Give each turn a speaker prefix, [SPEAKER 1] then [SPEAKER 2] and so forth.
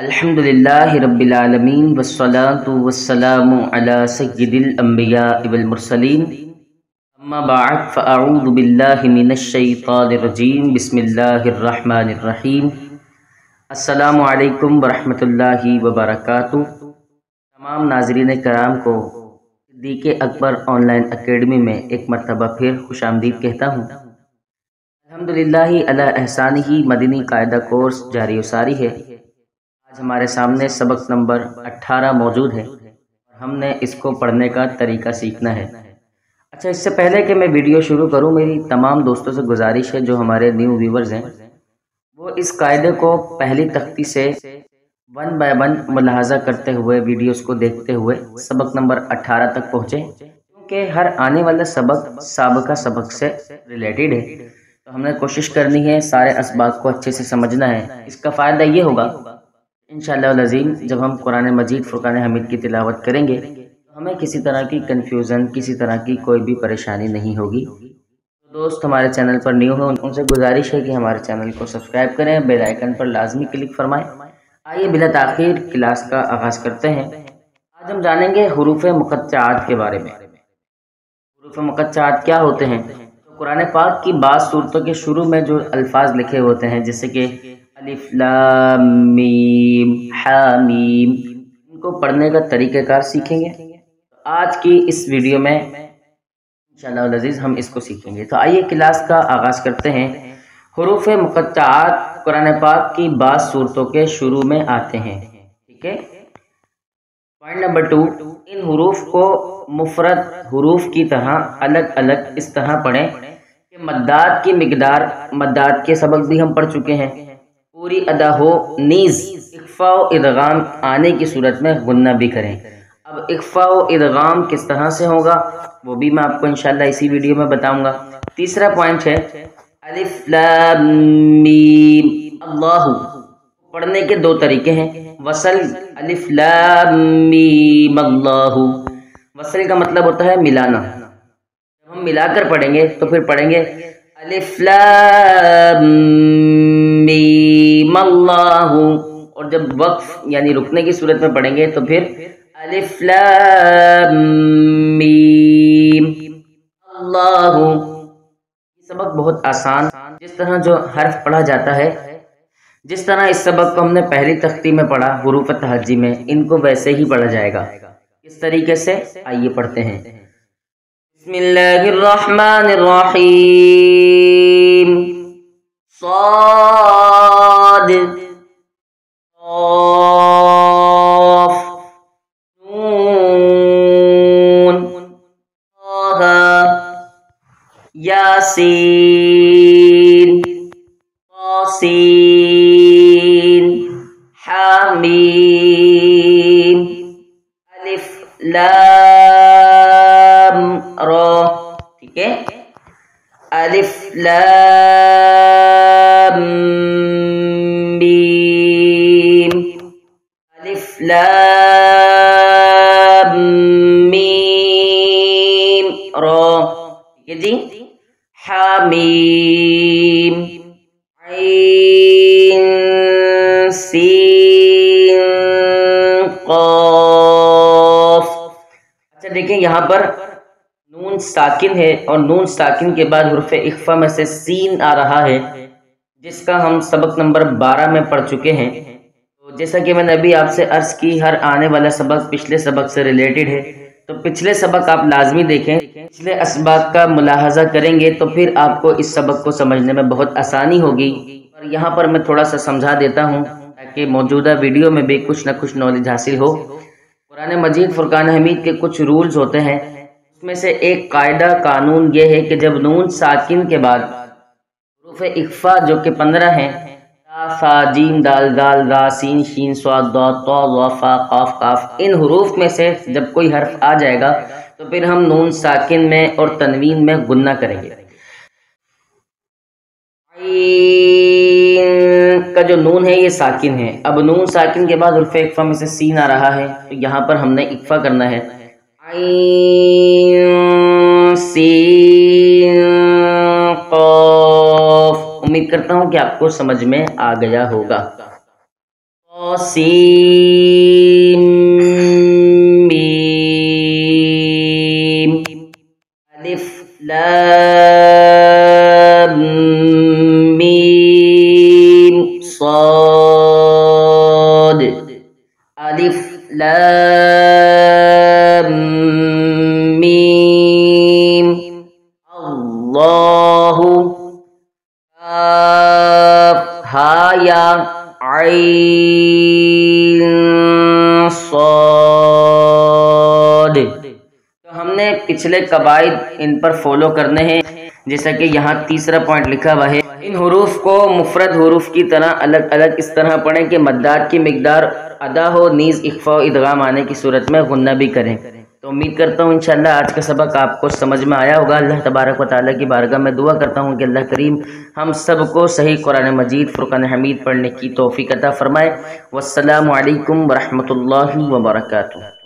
[SPEAKER 1] अल्हम्दुलिल्लाहि रब्बिल आलमीन वस्सलातु वस्सलामु अला सय्यिदिल अंबियाइ वल मुरसलीन अम्मा बअद फ़अऊज़ु बिल्लाहि मिनश शैतानिर रजीम बिस्मिल्लाहिर रहमानिर रहीम। अस्सलामु अलैकुम वरहमतुल्लाहि वबरकातुहू। तमाम नाज़रीन कराम को सिद्दीक़ अकबर ऑनलाइन एकेडमी में एक मरतबा फिर खुशामदीद कहता हूँ। अल्हम्दुलिल्लाहि अला एहसानिही मदनी कायदा कोर्स जारी व सारी है। आज हमारे सामने सबक नंबर 18 मौजूद है और हमने इसको पढ़ने का तरीका सीखना है। अच्छा, इससे पहले कि मैं वीडियो शुरू करूं, मेरी तमाम दोस्तों से गुजारिश है जो हमारे न्यू व्यूवर्स हैं वो इस कायदे को पहली तख्ती से 1 बाय 1 मुलाहजा करते हुए वीडियोस को देखते हुए सबक नंबर 18 तक पहुँचे, क्योंकि हर आने वाला सबक साबका सबक से रिलेटेड है। तो हमने कोशिश करनी है सारे असबाब को अच्छे से समझना है। इसका फ़ायदा ये होगा इंशाअल्लाह अज़ीम, जब हम कुरान मजीद फुरकान हमीद की तिलावत करेंगे तो हमें किसी तरह की कन्फ्यूज़न, किसी तरह की कोई भी परेशानी नहीं होगी। तो दोस्त हमारे चैनल पर न्यू हो, उनसे गुजारिश है कि हमारे चैनल को सब्सक्राइब करें, बेल आइकन पर लाजमी क्लिक फरमाएं। आइए बिला ताख़ीर क्लास का आगाज़ करते हैं। आज हम जानेंगे हुरूफ़ मुक़त्तआत के बारे में। हुरूफ़ मुक़त्तआत क्या होते हैं? तो कुरान पाक की बाज़ सूरतों के शुरू में जो अल्फाज लिखे होते हैं, जैसे कि अलिफ लाम मीम हामीम, इनको पढ़ने का तरीक़ाकार सीखेंगे। तो आज की इस वीडियो में इंशाअल्लाह अज़ीज़ हम इसको सीखेंगे। तो आइए क्लास का आगाज़ करते हैं। हुरूफ़ मुक़त्तआत कुरान पाक की बाज़ सूरतों के शुरू में आते हैं। ठीक है। पॉइंट नंबर 2, इन हुरूफ को मुफरद हुरूफ की तरह अलग अलग इस तरह पढ़ें कि मद्दात की मिकदार, मद्दात के सबक भी हम पढ़ चुके हैं, पूरी अदा हो, नीज़ इख्फा व इदगाम आने की सूरत में गुन्ना भी करें। अब इख्फा व इदगाम किस तरह से होगा वो भी मैं आपको इंशाअल्लाह इसी वीडियो में बताऊंगा। तीसरा पॉइंट है अलिफ लाम मीम अल्लाहु। पढ़ने के 2 तरीके हैं। वसल, अलिफ लाम मीम अल्लाहु, वसल का मतलब होता है मिलाना। जब हम मिलाकर पढ़ेंगे तो फिर पढ़ेंगे अलिफ लाम मीम अल्लाहु, और जब वक्फ यानी रुकने की सूरत में पढ़ेंगे तो फिर अलिफ लाम मीम अल्लाहु। सबक बहुत आसान, जिस तरह जो हर्फ पढ़ा जाता है, जिस तरह इस सबक को हमने पहली तख्ती में पढ़ा हुरूफ तहज्जी में, इनको वैसे ही पढ़ा जाएगा। इस तरीके से आइए पढ़ते हैं। बिस्मिल्लाहिर रहमानिर रहीम। साद क़ाफ नून ताहा यासीन तासीन हामीम अलिफ लाम रा। ठीक है। अलिफ लाम मीम, अलिफ लाम मीम रा। ठीक है जी। हामीम ऐन सीन क़ाफ। अच्छा देखें, यहाँ पर नून साकिन है और नून साकिन के बाद हुर्फ़ इख्फा में से सीन आ रहा है, जिसका हम सबक नंबर 12 में पढ़ चुके हैं। तो जैसा कि मैंने अभी आपसे अर्ज़ की, हर आने वाला सबक पिछले सबक से रिलेटेड है। तो पिछले सबक आप लाजमी देखें, पिछले असबाब का मुलाहजा करेंगे तो फिर आपको इस सबक को समझने में बहुत आसानी होगी। और यहाँ पर मैं थोड़ा सा समझा देता हूँ ताकि मौजूदा वीडियो में भी कुछ न कुछ नॉलेज हासिल हो। कुरान मजीद फुरकान हमीद के कुछ रूल्स होते हैं, उसमें से एक कायदा कानून ये है कि जब नून साकिन के बाद हुरूफ़ इख्फा जो कि 15 हैं, फा जीम दाल दाल रा सीन शीन स्वाद दा तो वा फा काफ काफ, इन हुरूफ में से जब कोई हर्फ आ जाएगा तो फिर हम नून साकिन में और तनवीन में गुन्ना करेंगे। ऐन का जो नून है ये साकिन है। अब नून साकिन के बाद हुरूफ़ इख्फा में से सीन आ रहा है, तो यहाँ पर हमने इख्फा करना है। ऐन सीन क़ाफ। उम्मीद करता हूँ कि आपको समझ में आ गया होगा। سین میم الف لام میم صاد الف لام میم اللہ کاف ہا یا عین صاد۔ تو ہم نے پچھلے قواعد ان پر فالو کرنے ہیں، جیسا کہ یہاں تیسرا پوائنٹ لکھا ہوا ہے، ان حروف کو مفرد حروف کی طرح الگ الگ اس طرح پڑھیں کہ مدات کی مقدار ادا ہو، نیز اخفاء و ادغام آنے کی صورت میں غنہ بھی کریں۔ تو امید کرتا ہوں انشاءاللہ آج کا سبق آپ کو سمجھ میں آیا ہوگا۔ اللہ تبارک و تعالیٰ کی بارگاہ میں دعا کرتا ہوں کہ اللہ کریم ہم سب کو صحیح قرآن مجید فرقان حمید پڑھنے کی توفیق عطا فرمائے۔ والسلام علیکم ورحمۃ اللہ وبرکاتہ۔